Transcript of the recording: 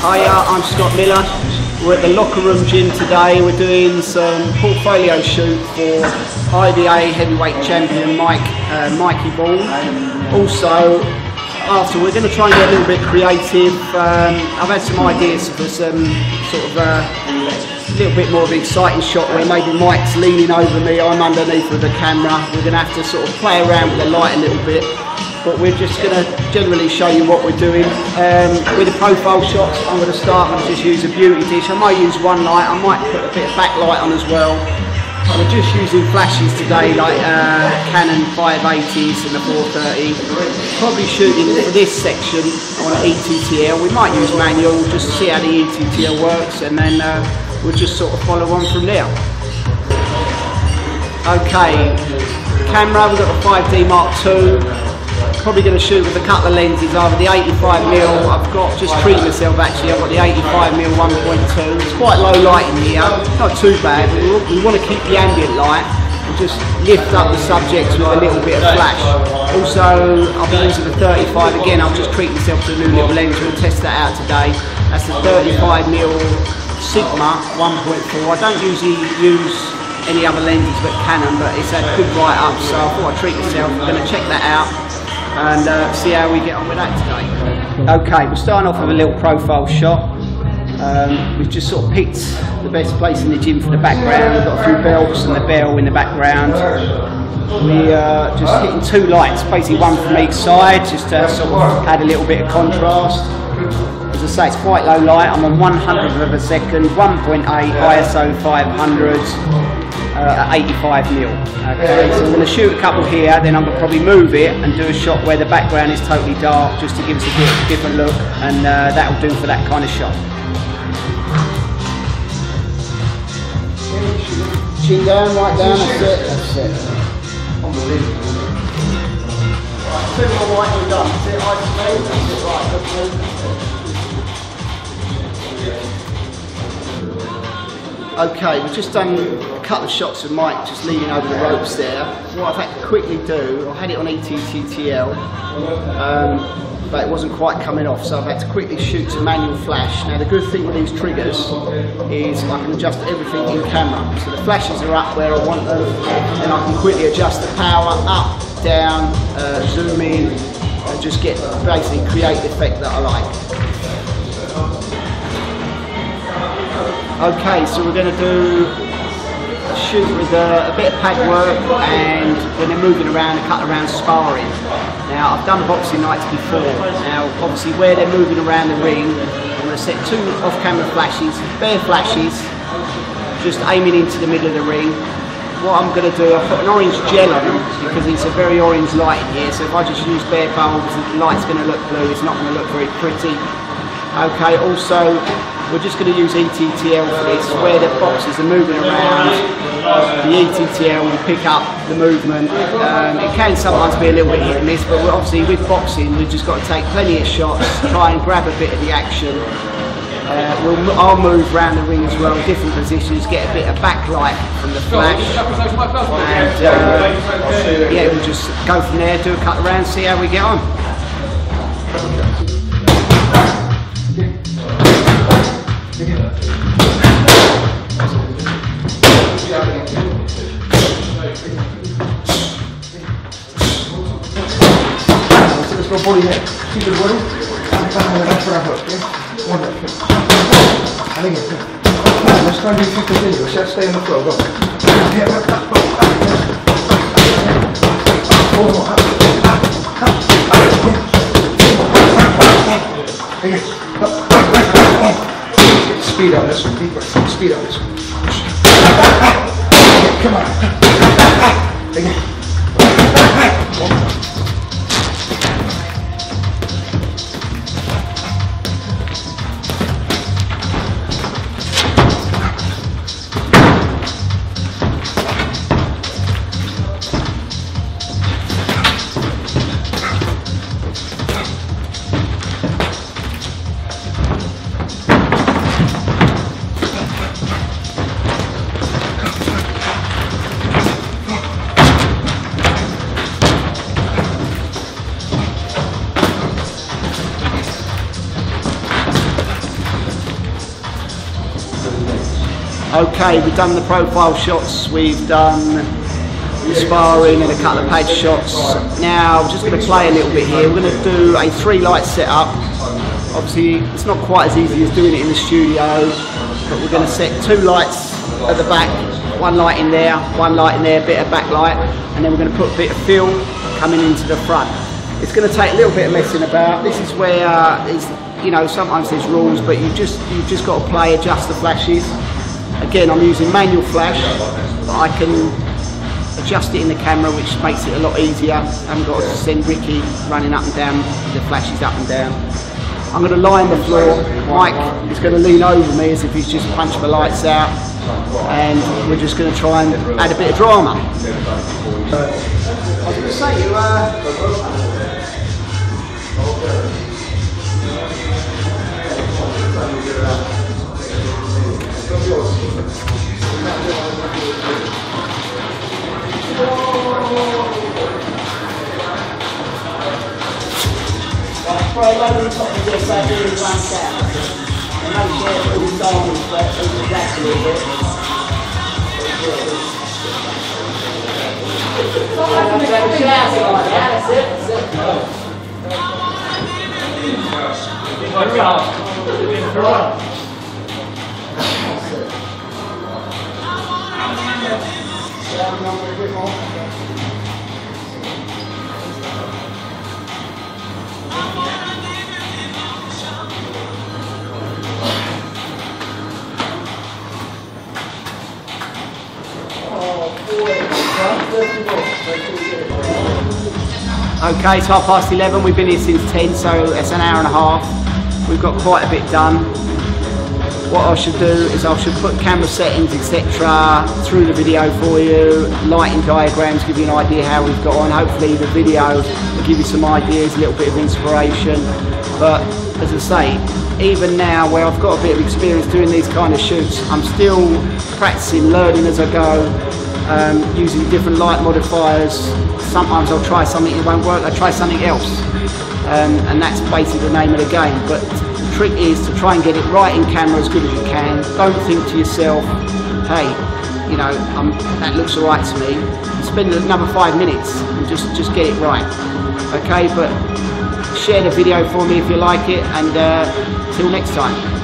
Hiya, I'm Scott Miller. We're at the Locker Room Gym today. We're doing some portfolio shoot for IBA heavyweight champion Mikey Bourne. Also, after we're going to try and get a little bit creative. I've had some ideas for some sort of a little bit more of an exciting shot where maybe Mike's leaning over me, I'm underneath with the camera. We're going to have to sort of play around with the light a little bit. But we're just going to generally show you what we're doing. With the profile shots, I'm going to start and just use a beauty dish. I might use one light, I might put a bit of backlight on as well. We're just using flashes today, like Canon 580s and the 430. Probably shooting this section on ETTL. We might use manual just to see how the ETTL works, and then we'll just sort of follow on from there. Okay, camera, we've got the 5D Mark II. Probably going to shoot with a couple of lenses, either the 85mm, I've got, just treating myself actually, I've got the 85mm 1.2, it's quite low light in here, not too bad, we want to keep the ambient light and just lift up the subjects with a little bit of flash. Also, I'll be using the 35 again, I've just treated myself to a new little lens, we'll test that out today. That's the 35mm Sigma 1.4, I don't usually use any other lenses but Canon, but it's a good write up, so I thought I'd treat myself, I'm going to check that out and see how we get on with that today. Okay, we're starting off with a little profile shot. We've just sort of picked the best place in the gym for the background. We've got a few belts and the bell in the background. We are just hitting two lights, basically one from each side, just to sort of add a little bit of contrast. As I say, it's quite low light. I'm on 100th of a second, 1.8 ISO 500. At 85mm. Okay, so I'm going to shoot a couple here, then I'm going to probably move it and do a shot where the background is totally dark, just to give us a different look, and that'll do for that kind of shot. Chin down, right down, that's it, that's it. Unbelievable. Right, 2 more right, we're done. That's it, that's it, right, good. Okay, we've just done a couple of shots of Mike just leaning over the ropes there. What I've had to quickly do, I had it on ETTL, but it wasn't quite coming off, so I've had to quickly shoot to manual flash. Now the good thing with these triggers is I can adjust everything in camera. So the flashes are up where I want them, and I can quickly adjust the power up, down, zoom in, and just get basically create the effect that I like. Okay, so we're going to do a shoot with a bit of pad work, and when they're moving around, a couple of rounds sparring. Now, I've done boxing nights before. Now, obviously, where they're moving around the ring, I'm going to set 2 off-camera flashes, bare flashes, just aiming into the middle of the ring. What I'm going to do, I've put an orange gel on because it's a very orange light in here, so if I just use bare bulbs, the light's going to look blue, it's not going to look very pretty. Okay, also, we're just going to use ETTL for this, where the boxes are moving around, the ETTL will pick up the movement. It can sometimes be a little bit hit and miss, but obviously with boxing we've just got to take plenty of shots, try and grab a bit of the action. I'll move around the ring as well, different positions, get a bit of backlight from the flash, and yeah, we'll just go from there, do a couple of rounds, see how we get on. Let's go body here. Keep the body. That's what I hook, yeah? One leg. I think it's good. Let's try and do 2 continuous. Let's stay on the floor. Go. Yeah, speed on this one. Deeper. Speed on this one. Come on. Again. Okay, we've done the profile shots, we've done the sparring and a couple of pad shots. Now I'm just going to play a little bit here. We're going to do a 3 light setup. Obviously it's not quite as easy as doing it in the studio, but we're going to set 2 lights at the back, 1 light in there, 1 light in there, a bit of backlight, and then we're going to put a bit of fill coming into the front. It's going to take a little bit of messing about. This is where you know, sometimes there's rules, but you've just got to play, adjust the flashes. Again, I'm using manual flash, but I can adjust it in the camera, which makes it a lot easier. I haven't got to send Ricky running up and down the flashes up and down. I'm going to line the floor. Mike is going to lean over me as if he's just punched the lights out, and we're just going to try and add a bit of drama. I was going to say, Spray over the top of this so it really runs out. And make sure it's all diamonds, but it's exactly a little bit. That's it. Okay, it's 11:30. We've been here since 10, so it's an hour and a half. We've got quite a bit done. What I should do is I should put camera settings, etc. through the video for you, lighting diagrams, give you an idea how we've got on. Hopefully the video will give you some ideas, a little bit of inspiration. But as I say, even now where I've got a bit of experience doing these kind of shoots, I'm still practicing, learning as I go, using different light modifiers. Sometimes I'll try something, it won't work, I'll try something else. And that's basically the name of the game. But the trick is to try and get it right in camera as good as you can. Don't think to yourself, hey, you know, that looks alright to me. Spend another 5 minutes and just get it right. Okay, but share the video for me if you like it, and till next time.